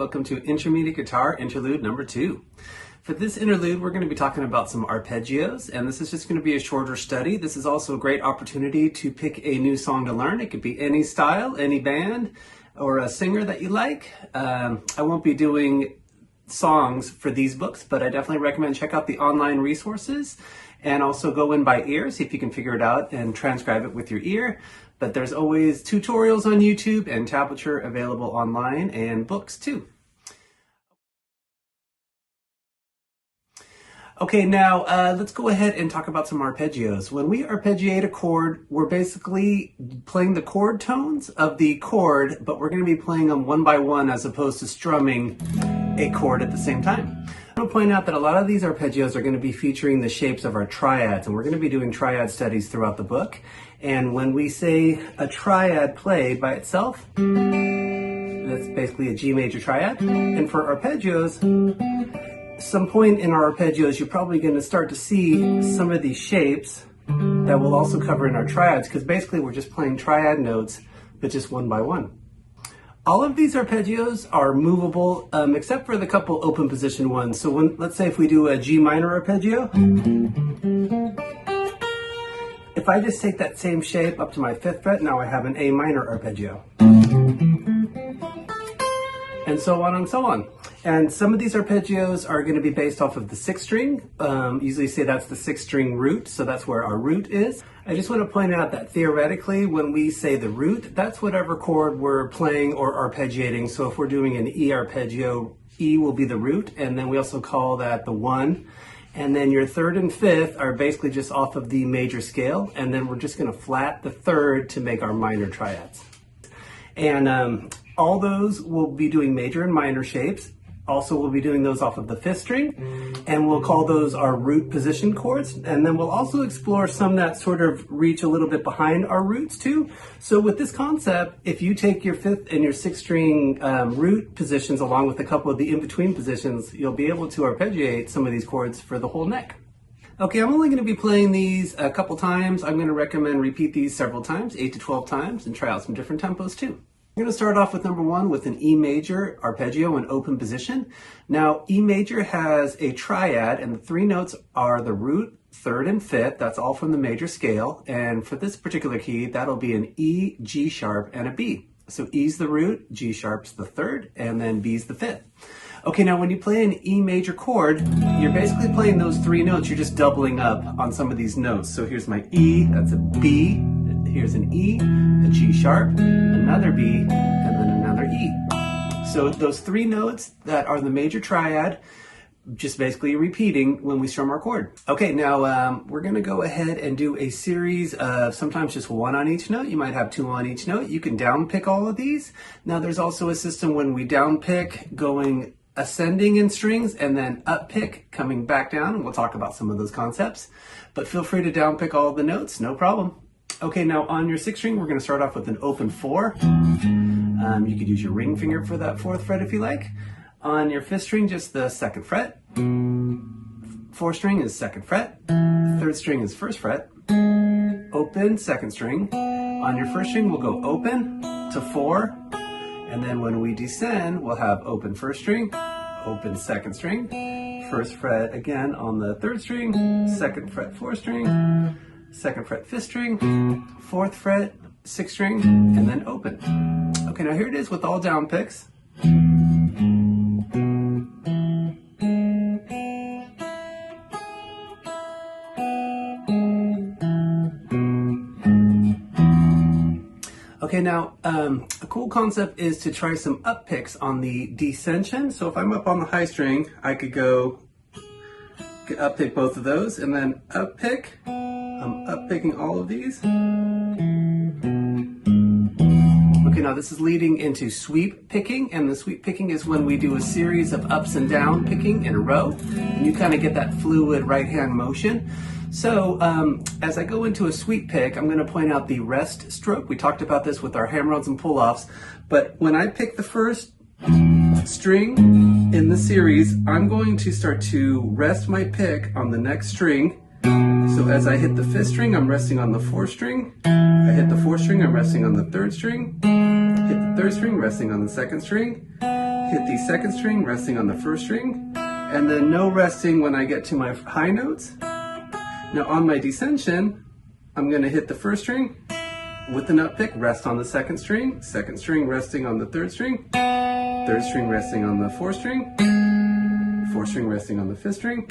welcome to Intermediate Guitar Interlude number 2. For this interlude, we're going to be talking about some arpeggios, and this is just going to be a shorter study. This is also a great opportunity to pick a new song to learn. It could be any style, any band, or a singer that you like. I won't be doing songs for these books, but I definitely recommend check out the online resources and also go in by ear, see if you can figure it out and transcribe it with your ear. But there's always tutorials on YouTube and tablature available online and books too. Okay, now let's go ahead and talk about some arpeggios. When we arpeggiate a chord, we're basically playing the chord tones of the chord, but we're going to be playing them one by one as opposed to strumming a chord at the same time. I want to point out that a lot of these arpeggios are going to be featuring the shapes of our triads, and we're going to be doing triad studies throughout the book. And when we say a triad play by itself, that's basically a G major triad. And for arpeggios, some point in our arpeggios, you're probably going to start to see some of these shapes that we'll also cover in our triads, because basically we're just playing triad notes, but just one by one. All of these arpeggios are movable, except for the couple open position ones. So let's say if we do a G minor arpeggio, if I just take that same shape up to my 5th fret, now I have an A minor arpeggio. And so on and so on. And some of these arpeggios are going to be based off of the 6th string. Usually say that's the 6th string root, so that's where our root is. I just want to point out that theoretically, when we say the root, that's whatever chord we're playing or arpeggiating. So if we're doing an E arpeggio, E will be the root, and then we also call that the 1. And then your 3rd and 5th are basically just off of the major scale, and then we're just going to flat the 3rd to make our minor triads. And all those will be doing major and minor shapes. Also, we'll be doing those off of the 5th string, and we'll call those our root position chords. And then we'll also explore some that sort of reach a little bit behind our roots too. So with this concept, if you take your 5th and your 6th string root positions along with a couple of the in-between positions, you'll be able to arpeggiate some of these chords for the whole neck. Okay, I'm only going to be playing these a couple times. I'm going to recommend repeat these several times, 8 to 12 times, and try out some different tempos too. I'm going to start off with number 1 with an E major arpeggio in open position. Now, E major has a triad, and the 3 notes are the root, 3rd, and 5th. That's all from the major scale. And for this particular key, that'll be an E, G sharp, and a B. So E's the root, G sharp's the 3rd, and then B's the 5th. Okay, now when you play an E major chord, you're basically playing those 3 notes. You're just doubling up on some of these notes. So here's my E, that's a B. Here's an E, a G sharp, another B, and then another E. So those 3 notes that are the major triad, just basically repeating when we strum our chord. Okay, now we're going to go ahead and do a series of sometimes just 1 on each note. You might have 2 on each note. You can down pick all of these. Now there's also a system when we down pick going ascending in strings and then up pick coming back down, and we'll talk about some of those concepts. But feel free to down pick all of the notes, no problem. Okay, now on your 6th string, we're going to start off with an open 4. You could use your ring finger for that 4th fret if you like. On your 5th string, just the 2nd fret. 4th string is 2nd fret. 3rd string is 1st fret. Open 2nd string. On your 1st string, we'll go open to 4. And then when we descend, we'll have open 1st string, open 2nd string, 1st fret again on the 3rd string, 2nd fret 4th string, 2nd fret 5th string, 4th fret 6th string, and then open. Okay, now here it is with all down picks. Okay, now a cool concept is to try some up picks on the descension. So if I'm up on the high string, I could go up pick both of those, and then up pick. I'm up picking all of these. Okay, now this is leading into sweep picking, and the sweep picking is when we do a series of ups and down picking in a row, and you kind of get that fluid right hand motion. So as I go into a sweep pick, I'm going to point out the rest stroke. We talked about this with our hammer-ons and pull-offs, but when I pick the first string in the series, I'm going to start to rest my pick on the next string. So as I hit the 5th string, I'm resting on the 4th string. I hit the 4th string, I'm resting on the 3rd string. Hit the 3rd string, resting on the 2nd string. hit the second string, resting on the first string, and then no resting when I get to my high notes. Now on my descension, I'm going to hit the first string with an up pick, rest on the second string resting on the third string resting on the fourth string resting on the fifth string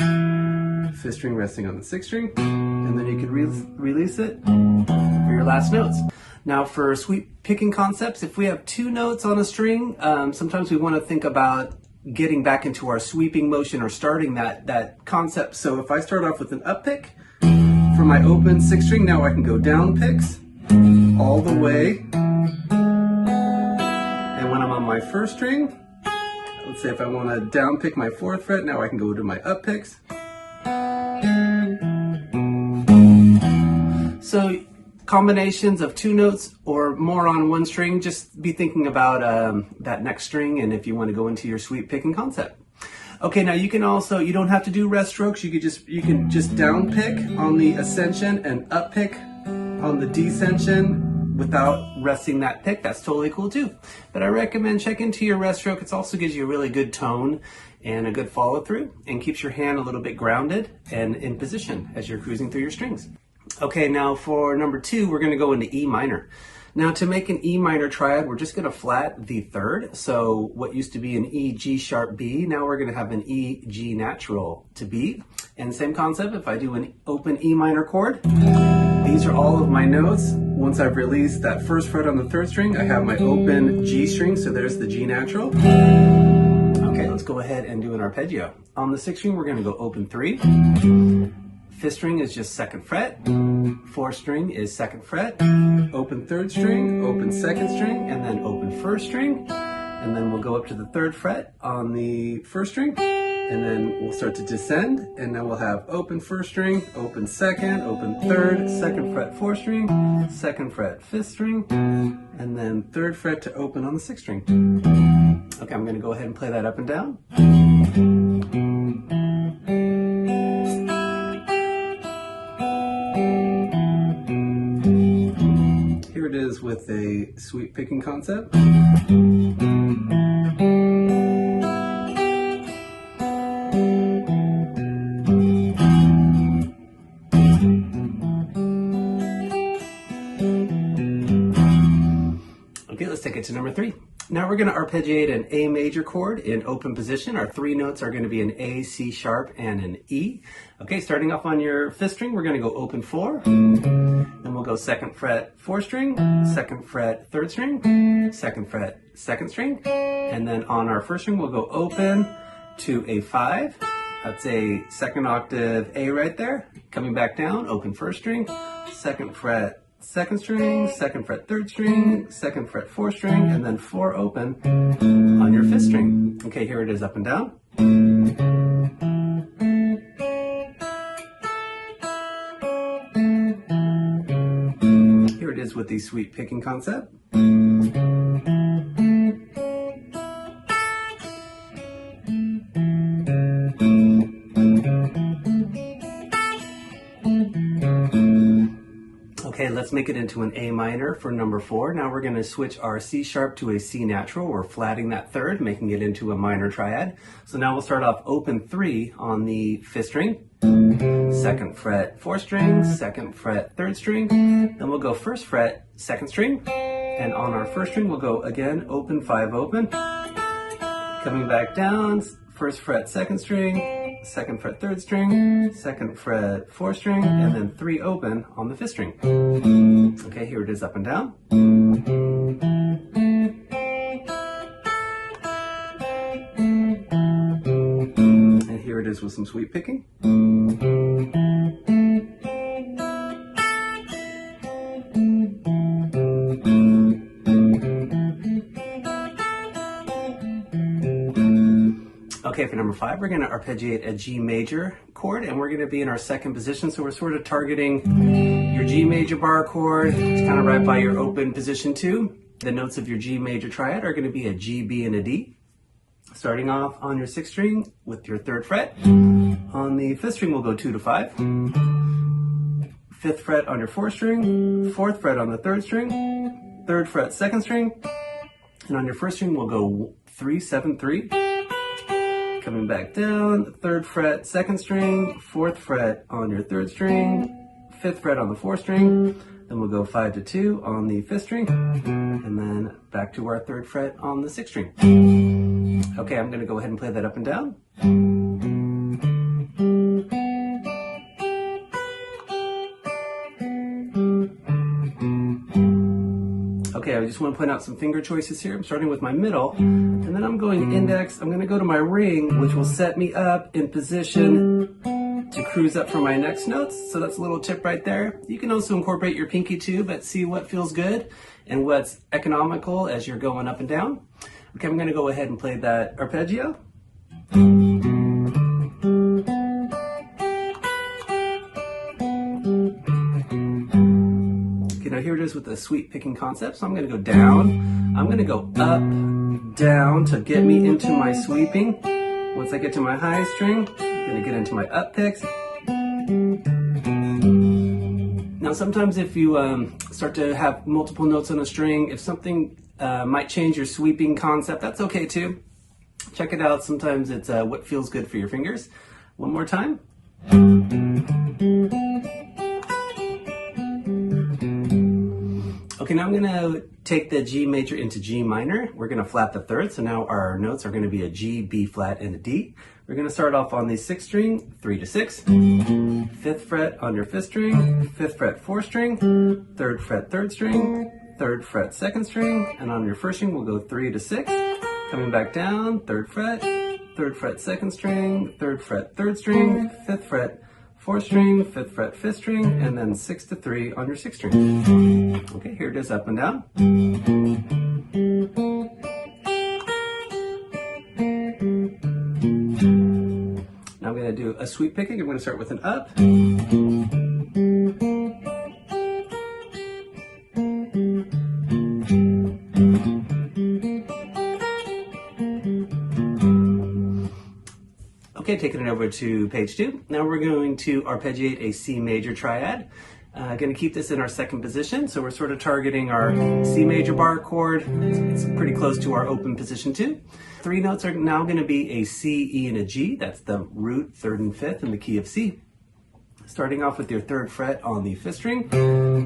resting on the sixth string, and then you can release it for your last notes. Now for sweep picking concepts, if we have two notes on a string, sometimes we want to think about getting back into our sweeping motion or starting that concept. So if I start off with an up pick for my open sixth string, now I can go down picks all the way. And when I'm on my first string, let's say if I want to down pick my fourth fret, now I can go to my up picks. So combinations of two notes or more on one string, just be thinking about that next string, and if you want to go into your sweep picking concept. Okay, now you can also, you don't have to do rest strokes, you can just down pick on the ascension and up pick on the descension without resting that pick. That's totally cool too. But I recommend check into your rest stroke. It also gives you a really good tone and a good follow through, and keeps your hand a little bit grounded and in position as you're cruising through your strings. Okay, now for number 2, we're going to go into E minor. Now to make an E minor triad, we're just going to flat the third. So what used to be an E, G sharp, B, now we're going to have an E, G natural to B. And same concept, if I do an open E minor chord, these are all of my notes. Once I've released that first fret on the third string, I have my open G string, so there's the G natural. Okay, let's go ahead and do an arpeggio. On the sixth string, we're going to go open 3. Fifth string is just second fret. Fourth string is second fret. Open third string, open second string, and then open first string. And then we'll go up to the third fret on the first string. And then we'll start to descend. And now we'll have open first string, open second, open third, second fret fourth string, second fret fifth string, and then third fret to open on the sixth string. Okay, I'm going to go ahead and play that up and down. Here it is with a sweep picking concept. Okay, let's take it to number 3. Now we're going to arpeggiate an A major chord in open position. Our 3 notes are going to be an A, C sharp, and an E. Okay, starting off on your fifth string, we're going to go open 4. Then we'll go second fret, fourth string, second fret, third string, second fret, second string. And then on our first string, we'll go open to a 5. That's a second octave A right there. Coming back down, open first string, second fret, second string, second fret, third string, second fret, fourth string, and then 4 open on your fifth string. Okay, here it is up and down. Here it is with the sweep picking concept. Okay, let's make it into an A minor for number 4. Now we're going to switch our C sharp to a C natural. We're flatting that third, making it into a minor triad. So now we'll start off open 3 on the fifth string, second fret, fourth string, second fret, third string. Then we'll go first fret, second string. And on our first string, we'll go again, open 5 open. Coming back down, first fret, second string, second fret, third string, second fret, fourth string, and then 3 open on the fifth string. Okay, here it is up and down. And here it is with some sweep picking. Okay, for number 5, we're going to arpeggiate a G major chord, and we're going to be in our second position. So we're sort of targeting your G major bar chord. It's kind of right by your open position 2. The notes of your G major triad are going to be a G, B, and a D. Starting off on your sixth string with your third fret. On the fifth string, we'll go 2 to 5. Fifth fret on your fourth string. Fourth fret on the third string. Third fret, second string. And on your first string, we'll go 3, 7, 3. Coming back down, 3rd fret, 2nd string, 4th fret on your 3rd string, 5th fret on the 4th string, then we'll go 5 to 2 on the 5th string, and then back to our 3rd fret on the 6th string. Okay, I'm going to go ahead and play that up and down. Okay, I just want to point out some finger choices here. I'm starting with my middle, and then I'm going index. I'm going to go to my ring, which will set me up in position to cruise up for my next notes. So that's a little tip right there. You can also incorporate your pinky too, but see what feels good and what's economical as you're going up and down. Okay, I'm going to go ahead and play that arpeggio. Now here it is with the sweep picking concept. So I'm going to go down, I'm going to go up, down to get me into my sweeping. Once I get to my high string, I'm going to get into my up picks. Now sometimes if you start to have multiple notes on a string, if something might change your sweeping concept, that's okay too. Check it out. Sometimes it's what feels good for your fingers. One more time. Okay, now I'm going to take the G major into G minor. We're going to flat the 3rd, so now our notes are going to be a G, B flat, and a D. We're going to start off on the 6th string, 3 to 6, 5th fret on your 5th string, 5th fret 4th string, 3rd fret 3rd string, 3rd fret 2nd string, and on your 1st string we'll go 3 to 6, coming back down, 3rd fret 2nd string, 3rd fret 3rd string, 5th fret 4th string, 5th fret 5th string, and then 6 to 3 on your 6th string. Okay, here it is up and down. Now I'm going to do a sweep picking. I'm going to start with an up. Okay, taking it over to page 2. Now we're going to arpeggiate a C major triad. Going to keep this in our 2nd position, so we're sort of targeting our C major bar chord. It's pretty close to our open position 2. 3 notes are now going to be a C, E, and a G. That's the root, 3rd and 5th in the key of C. Starting off with your 3rd fret on the 5th string,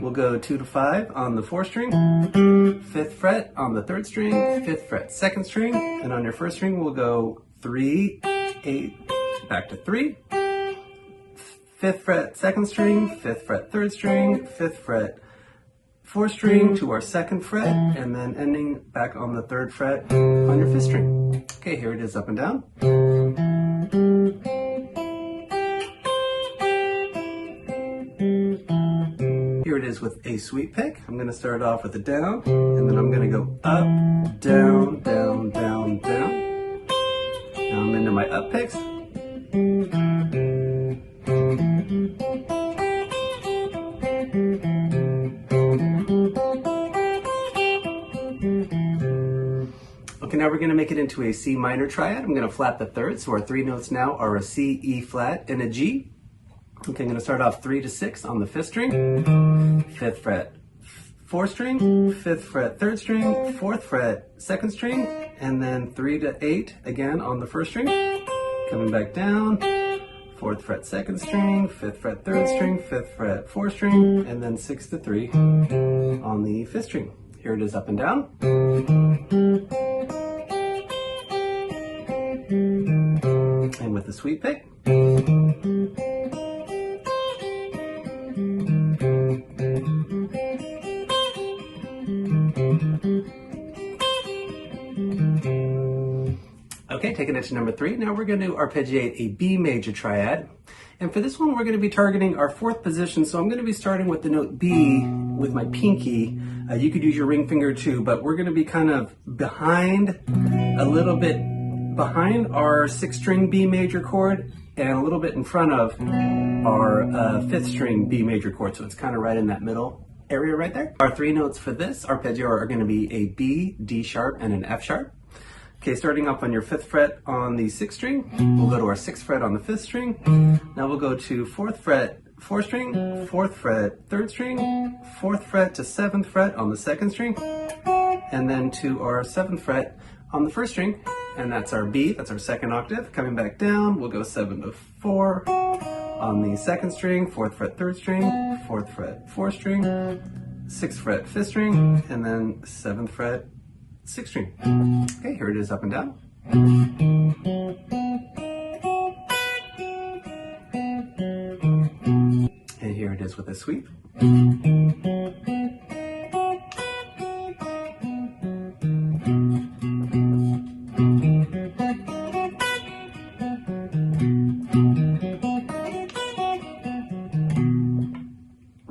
we'll go 2 to 5 on the 4th string, 5th fret on the 3rd string, 5th fret 2nd string, and on your 1st string we'll go 3, 8, back to 3, 5th fret 2nd string, 5th fret 3rd string, 5th fret 4th string to our 2nd fret, and then ending back on the 3rd fret on your 5th string. Okay, here it is up and down. Here it is with a sweep pick. I'm going to start off with a down, and then I'm going to go up, down, down, down, down. Now I'm into my up picks. Okay, now we're going to make it into a C minor triad. I'm going to flat the 3rd, so our 3 notes now are a C, E flat, and a G. Okay, I'm going to start off 3 to 6 on the 5th string, 5th fret 4th string, 5th fret 3rd string, 4th fret 2nd string, and then 3 to 8 again on the 1st string. Coming back down, 4th fret 2nd string, 5th fret 3rd string, 5th fret 4th string, and then 6 to 3 on the 5th string. Here it is up and down. And with the sweep pick. Okay, taking it to number 3. Now we're going to arpeggiate a B major triad. And for this one, we're going to be targeting our 4th position. So I'm going to be starting with the note B with my pinky. You could use your ring finger too, but we're going to be kind of behind, a little bit behind our 6th string B major chord and a little bit in front of our 5th string B major chord. So it's kind of right in that middle area right there. Our 3 notes for this arpeggio are going to be a B, D sharp, and an F sharp. Okay, starting off on your 5th fret on the 6th string, we'll go to our 6th fret on the 5th string. Now we'll go to 4th fret 4th string, 4th fret 3rd string, 4th fret to 7th fret on the 2nd string, and then to our 7th fret on the first string, and that's our B, that's our second octave. Coming back down, we'll go 7 to 4 on the second string, 4th fret, 3rd string, 4th fret, 4th string, 6th fret, 5th string, and then 7th fret, 6th string. Okay, here it is up and down. And here it is with a sweep.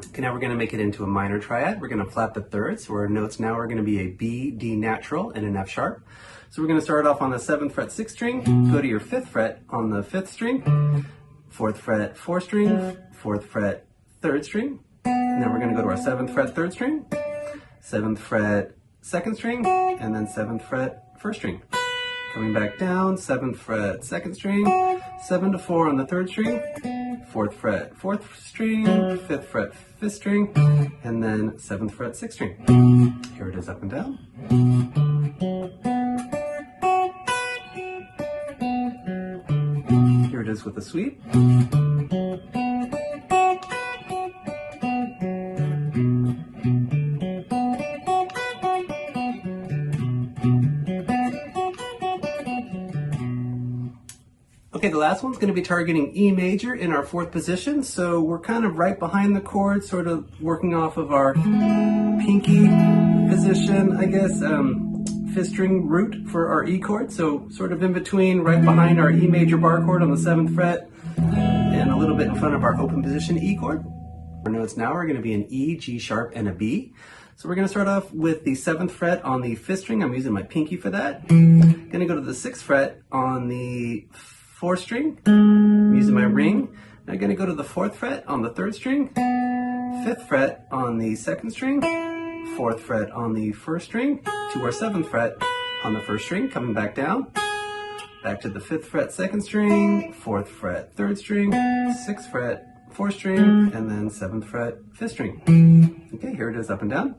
Okay, now we're going to make it into a minor triad. We're going to flat the thirds. So our notes now are going to be a B, D natural, and an F sharp. So we're going to start off on the 7th fret, 6th string, go to your 5th fret on the 5th string, 4th fret, 4th string, 4th fret, 3rd string, and then we're going to go to our 7th fret, 3rd string, 7th fret, 2nd string, and then 7th fret, 1st string. Coming back down, 7th fret, 2nd string, 7 to 4 on the 3rd string, 4th fret, 4th string, 5th fret, 5th string, and then 7th fret, 6th string. Here it is up and down. Here it is with a sweep. Okay, the last one's going to be targeting E major in our 4th position, so we're kind of right behind the chord, sort of working off of our pinky position, I guess, 5th string root for our E chord, so sort of in between, right behind our E major bar chord on the 7th fret, and a little bit in front of our open position E chord. Our notes now are going to be an E, G sharp, and a B. So we're going to start off with the 7th fret on the 5th string. I'm using my pinky for that. Going to go to the 6th fret on the 4th string. I'm using my ring. Now I'm going to go to the 4th fret on the 3rd string, 5th fret on the 2nd string, 4th fret on the 1st string, to our 7th fret on the 1st string, coming back down, back to the 5th fret, 2nd string, 4th fret, 3rd string, 6th fret, 4th string, and then 7th fret, 5th string. Okay, here it is up and down.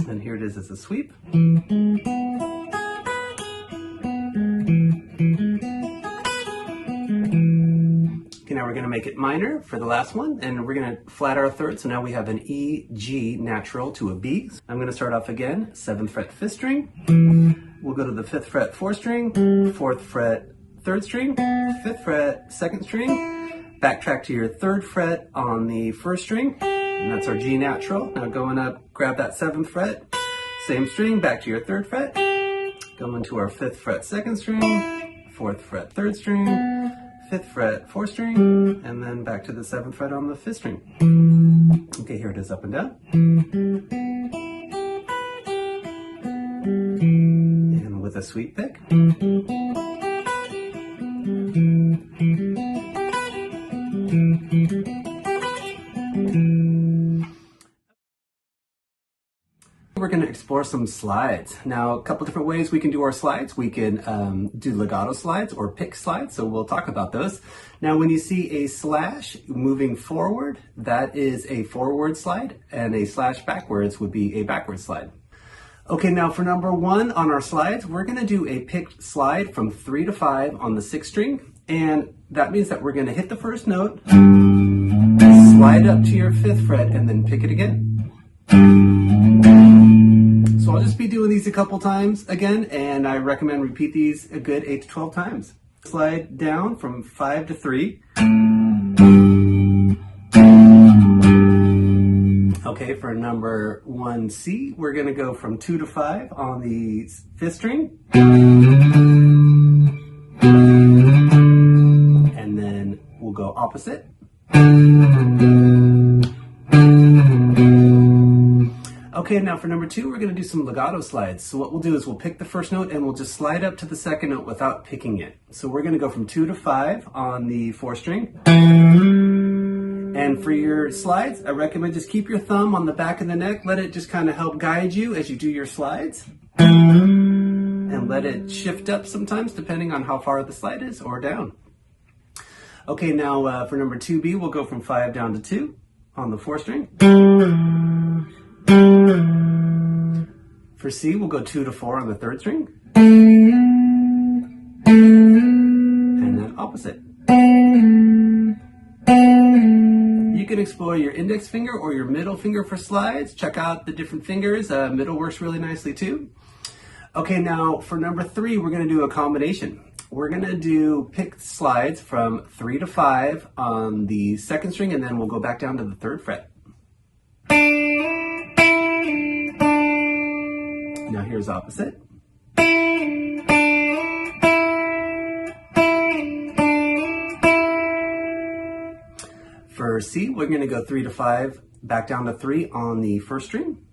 And here it is as a sweep. Okay, now we're going to make it minor for the last one, and we're going to flat our third. So now we have an E, G natural to a B. I'm going to start off again, 7th fret, 5th string. We'll go to the 5th fret, 4th string, 4th fret, 3rd string, 5th fret, 2nd string. Backtrack to your 3rd fret on the 1st string, and that's our G natural. Now going up, grab that 7th fret, same string, back to your 3rd fret. Going to our 5th fret, 2nd string, 4th fret, 3rd string, 5th fret, 4th string, and then back to the 7th fret on the 5th string. Okay, here it is up and down. And with a sweep pick. We're going to explore some slides. Now, a couple different ways we can do our slides. We can do legato slides or pick slides, so we'll talk about those. Now, when you see a slash moving forward, that is a forward slide, and a slash backwards would be a backward slide. Okay, now for number 1 on our slides, we're going to do a picked slide from 3 to 5 on the 6th string, and that means that we're going to hit the first note, slide up to your 5th fret, and then pick it again. So I'll just be doing these a couple times again, and I recommend repeat these a good 8 to 12 times. Slide down from 5 to 3. Okay, for number 1C, we're going to go from 2 to 5 on the 5th string. And then we'll go opposite. Okay, now for number 2, we're going to do some legato slides. So what we'll do is we'll pick the first note and we'll just slide up to the second note without picking it. So we're going to go from 2 to 5 on the 4th string. And for your slides, I recommend just keep your thumb on the back of the neck. Let it just kind of help guide you as you do your slides. And let it shift up sometimes depending on how far the slide is or down. Okay, now for number 2B, we'll go from 5 down to 2 on the 4th string. For C, we'll go 2 to 4 on the third string. And then opposite. You can explore your index finger or your middle finger for slides. Check out the different fingers. Middle works really nicely too. Okay, now for number 3, we're going to do a combination. We're going to do picked slides from 3 to 5 on the second string, and then we'll go back down to the 3rd fret. Now here's opposite. For C, we're going to go 3 to 5, back down to 3 on the first string.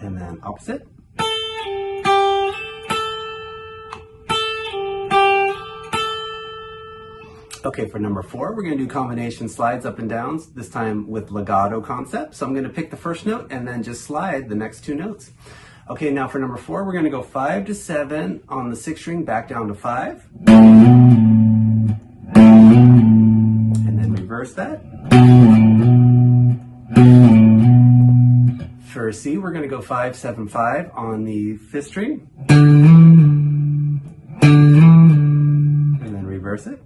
And then opposite. Okay, for number 4, we're going to do combination slides up and downs, this time with legato concept. So I'm going to pick the first note and then just slide the next 2 notes. Okay, now for number 4, we're going to go 5 to 7 on the 6th string, back down to 5. And then reverse that. For C, we're going to go 5, 7, 5 on the 5th string. And then reverse it.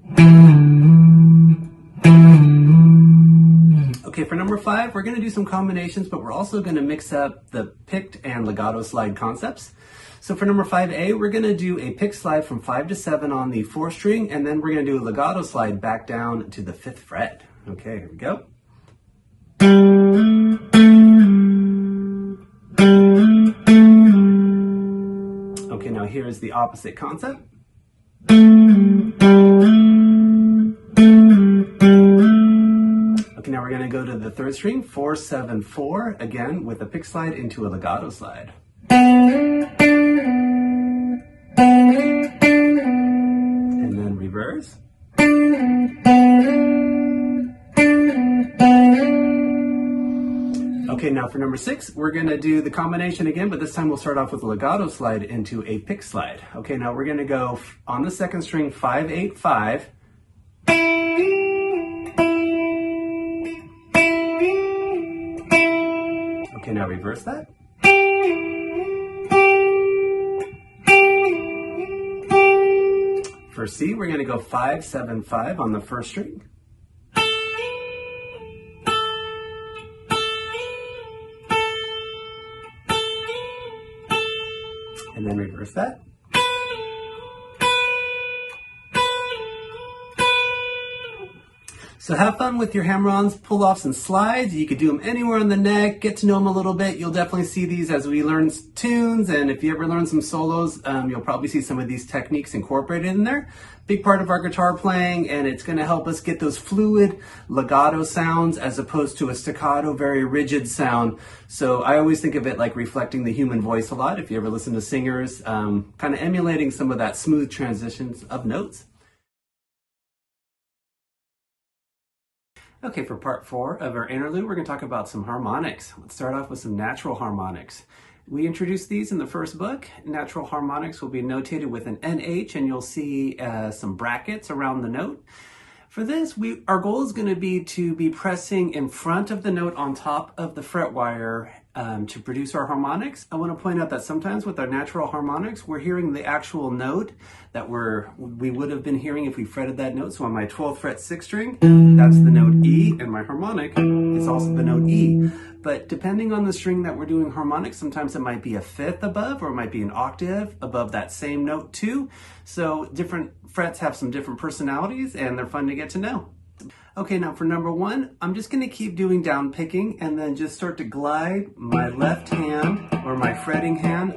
Okay, for number 5, we're going to do some combinations, but we're also going to mix up the picked and legato slide concepts. So for number 5A, we're going to do a picked slide from 5 to 7 on the 4th string, and then we're going to do a legato slide back down to the 5th fret. Okay, here we go. Okay, now here's the opposite concept. Okay, now we're going to go to the 3rd string, 4, 7, 4, again with a pick slide into a legato slide. And then reverse. Okay, now for number 6, we're going to do the combination again, but this time we'll start off with a legato slide into a pick slide. Okay, now we're going to go on the 2nd string, 5, 8, 5. Okay, now reverse that. For C, we're going to go 5, 7, 5 on the 1st string. And then reverse that. So have fun with your hammer-ons, pull-offs, and slides. You could do them anywhere on the neck, get to know them a little bit. You'll definitely see these as we learn tunes, and if you ever learn some solos, you'll probably see some of these techniques incorporated in there. Big part of our guitar playing, and it's going to help us get those fluid legato sounds as opposed to a staccato, very rigid sound. So I always think of it like reflecting the human voice a lot. If you ever listen to singers, kind of emulating some of that smooth transitions of notes. Okay, for part 4 of our interlude, we're going to talk about some harmonics. Let's start off with some natural harmonics. We introduced these in the first book. Natural harmonics will be notated with an NH, and you'll see some brackets around the note. For this, our goal is going to be pressing in front of the note on top of the fret wire to produce our harmonics. I want to point out that sometimes with our natural harmonics, we're hearing the actual note that we would have been hearing if we fretted that note. So on my 12th fret 6th string, that's the note E, and my harmonic is also the note E. But depending on the string that we're doing harmonics, sometimes it might be a 5th above, or it might be an octave above that same note too. So different frets have some different personalities, and they're fun to get to know. Okay, now for number 1, I'm just going to keep doing down picking and then just start to glide my left hand or my fretting hand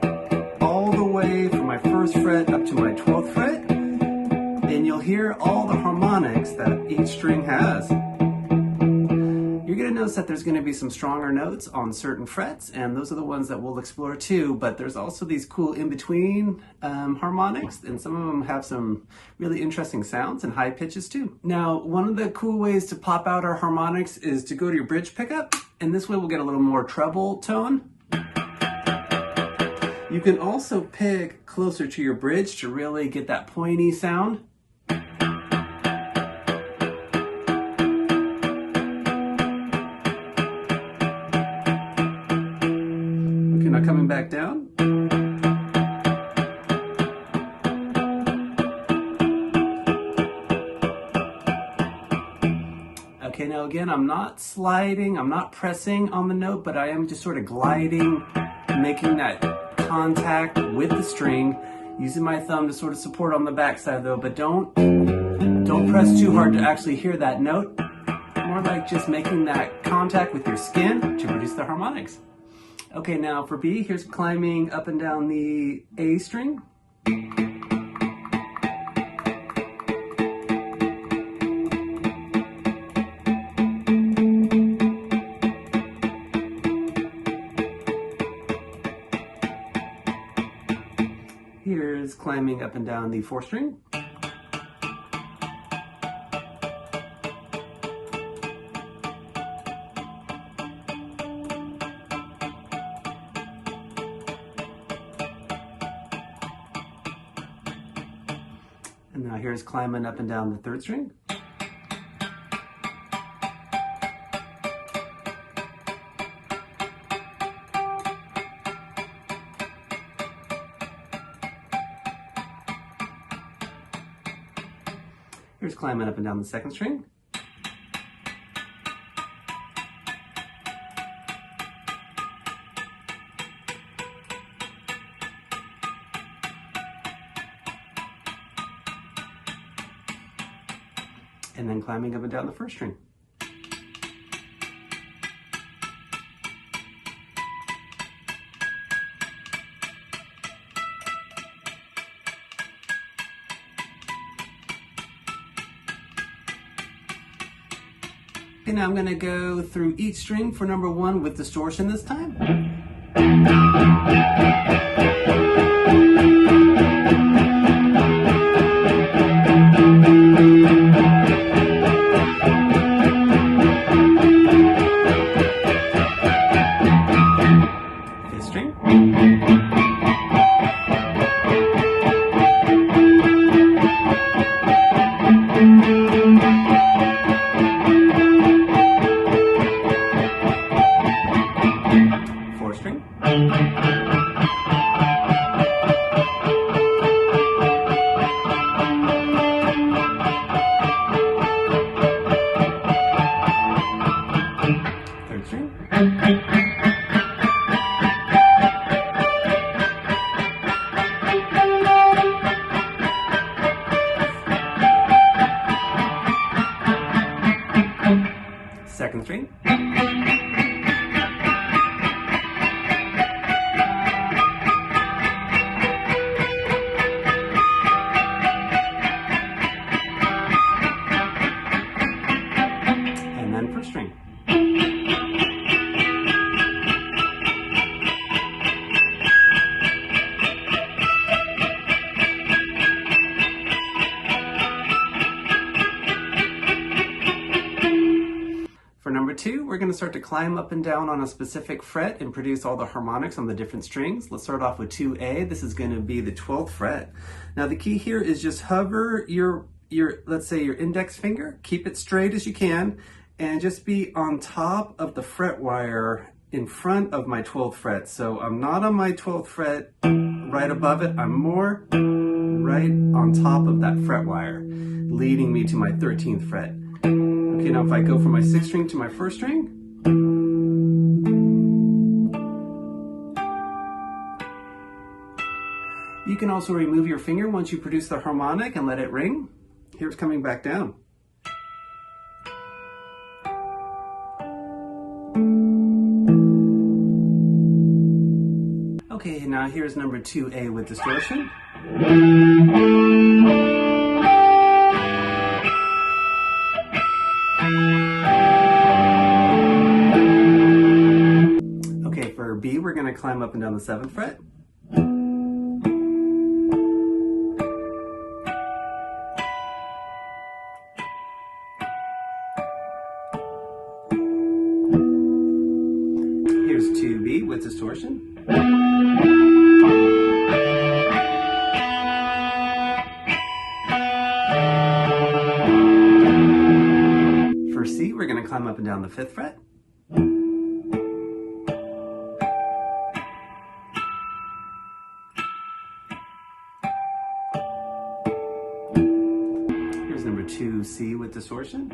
all the way from my 1st fret up to my 12th fret. And you'll hear all the harmonics that each string has. You're going to notice that there's going to be some stronger notes on certain frets, and those are the ones that we'll explore too, but there's also these cool in-between harmonics, and some of them have some really interesting sounds and high pitches too. Now, one of the cool ways to pop out our harmonics is to go to your bridge pickup, and this way we'll get a little more treble tone. You can also pick closer to your bridge to really get that pointy sound. Okay, now coming back down. Okay, now again, I'm not sliding, I'm not pressing on the note, but I am just sort of gliding, making that contact with the string, using my thumb to sort of support on the backside though, but don't press too hard to actually hear that note. More like just making that contact with your skin to produce the harmonics. Okay, now for B, here's climbing up and down the A string. Here's climbing up and down the 4th string. And now here's climbing up and down the 3rd string. Here's climbing up and down the 2nd string. And then climbing up and down the 1st string. Okay, now I'm going to go through each string for number 1 with distortion this time. Fifth string. String. Third string. Second string. First string. For number 2, we're going to start to climb up and down on a specific fret and produce all the harmonics on the different strings. Let's start off with 2A. This is going to be the 12th fret. Now the key here is just hover your let's say your index finger, keep it straight as you can, and just be on top of the fret wire in front of my 12th fret. So I'm not on my 12th fret right above it, I'm more right on top of that fret wire, leading me to my 13th fret. Okay, now if I go from my 6th string to my 1st string, you can also remove your finger once you produce the harmonic and let it ring. Here's coming back down. Okay, now here's number 2A with distortion. Okay, for B, we're going to climb up and down the 7th fret. Here's 2B with distortion. For C, we're going to climb up and down the 5th fret. number 2, C with distortion.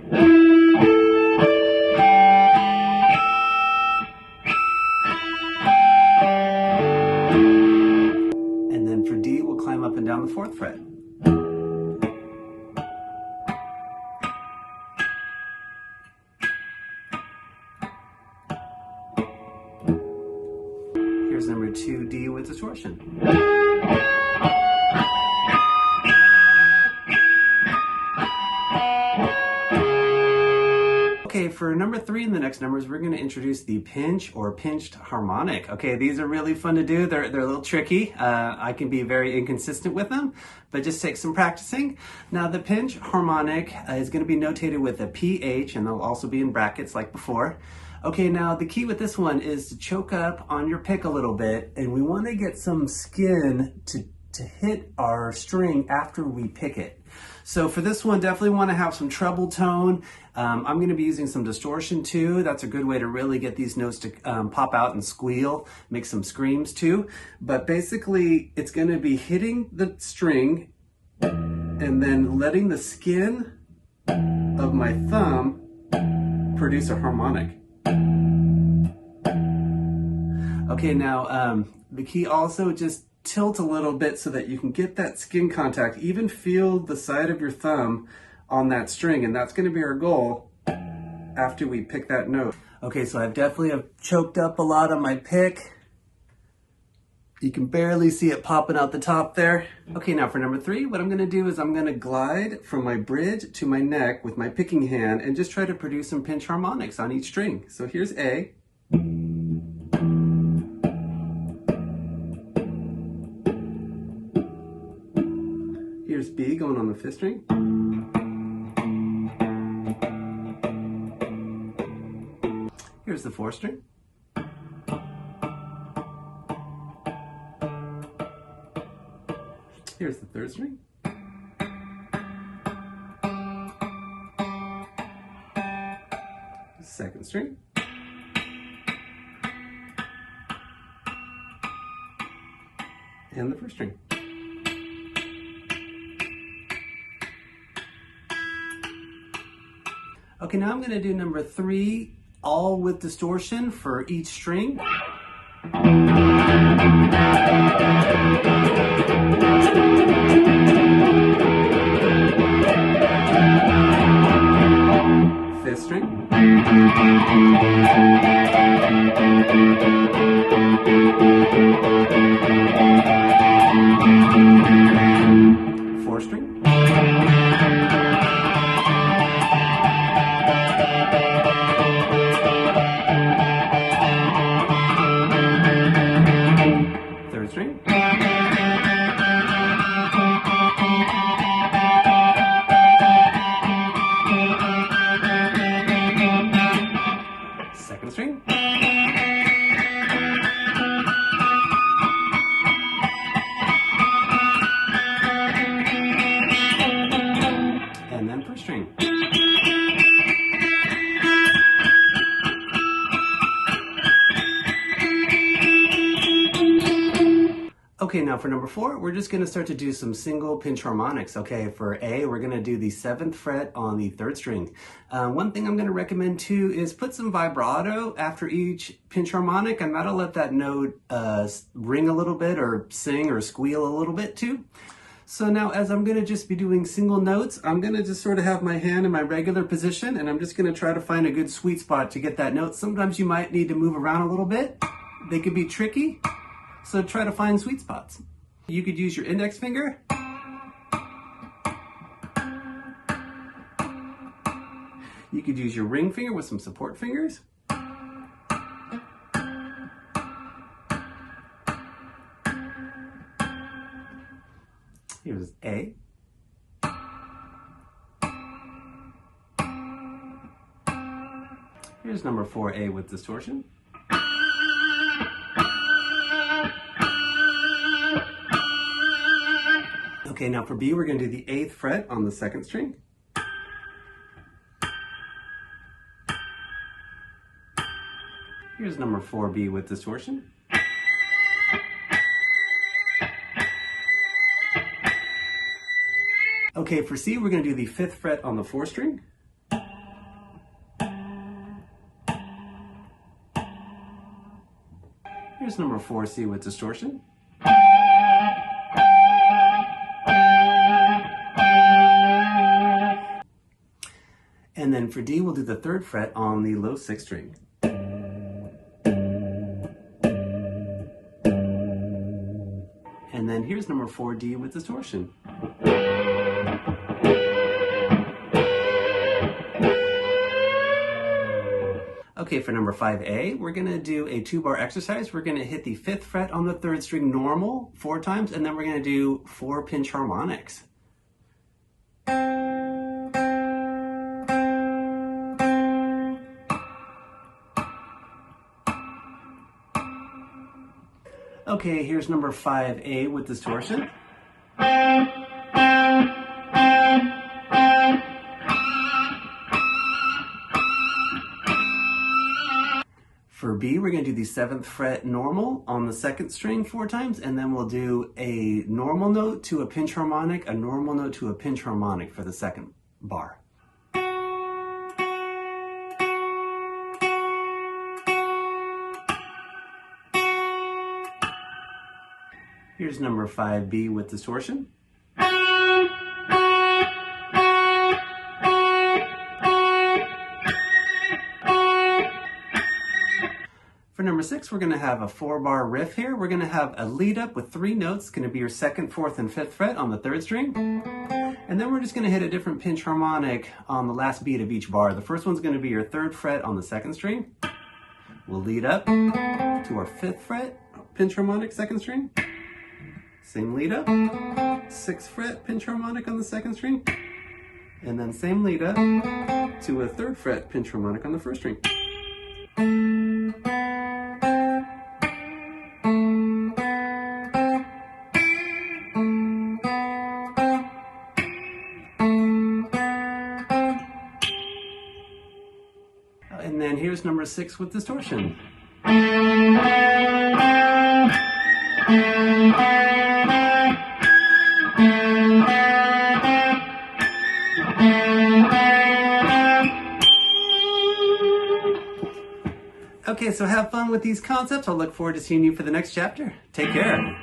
And then for D, we'll climb up and down the 4th fret. Here's number 2, D with distortion. Okay, for number 3 in the next numbers, we're going to introduce the pinch or pinched harmonic. Okay, these are really fun to do. They're a little tricky. I can be very inconsistent with them, but just take some practicing. Now, the pinch harmonic is going to be notated with a PH, and they'll also be in brackets like before. Okay, now the key with this one is to choke up on your pick a little bit, and we want to get some skin to hit our string after we pick it. So for this one, definitely want to have some treble tone. I'm going to be using some distortion too. That's a good way to really get these notes to pop out and squeal, make some screams too. But basically, it's going to be hitting the string and then letting the skin of my thumb produce a harmonic. Okay, now the key also just tilt a little bit so that you can get that skin contact, even feel the side of your thumb on that string, and that's going to be our goal after we pick that note. Okay, so I've definitely choked up a lot on my pick. You can barely see it popping out the top there. Okay, now for number 3, what I'm going to do is I'm going to glide from my bridge to my neck with my picking hand and just try to produce some pinch harmonics on each string. So here's A. Here's B going on the 5th string. Here's the 4th string. Here's the 3rd string. The 2nd string. And the 1st string. Okay, now I'm going to do number 3, all with distortion for each string. 5th string. 4th string. String. Second string. And then first string. Okay, now for number 4, we're just going to start to do some single pinch harmonics. Okay, for A, we're going to do the 7th fret on the 3rd string. One thing I'm going to recommend too is put some vibrato after each pinch harmonic, and that'll let that note ring a little bit or sing or squeal a little bit too. So now as I'm going to just be doing single notes, I'm going to just sort of have my hand in my regular position, and I'm just going to try to find a good sweet spot to get that note. Sometimes you might need to move around a little bit. They could be tricky. So try to find sweet spots. You could use your index finger. You could use your ring finger with some support fingers. Here's A. Here's number 4A with distortion. Okay, now for B, we're going to do the 8th fret on the 2nd string. Here's number 4B with distortion. Okay, for C, we're going to do the 5th fret on the 4th string. Here's number 4, C with distortion. And then for D, we'll do the 3rd fret on the low 6th string. And then here's number 4, D with distortion. Okay, for number 5A, we're going to do a 2-bar exercise. We're going to hit the 5th fret on the 3rd string normal 4 times, and then we're going to do 4 pinch harmonics. Okay, here's number 5A with distortion. For B, we're going to do the 7th fret normal on the 2nd string 4 times, and then we'll do a normal note to a pinch harmonic, a normal note to a pinch harmonic for the 2nd bar. Here's number 5B with distortion. For number 6, we're going to have a 4-bar riff here. We're going to have a lead up with 3 notes. It's going to be your 2nd, 4th, and 5th fret on the 3rd string. And then we're just going to hit a different pinch harmonic on the last beat of each bar. The first one's going to be your 3rd fret on the 2nd string. We'll lead up to our 5th fret, pinch harmonic, 2nd string. Same lead up, 6th fret, pinch harmonic on the 2nd string. And then same lead up to a 3rd fret, pinch harmonic on the 1st string. And then here's number 6 with distortion. Okay, so have fun with these concepts. I'll look forward to seeing you for the next chapter. Take care.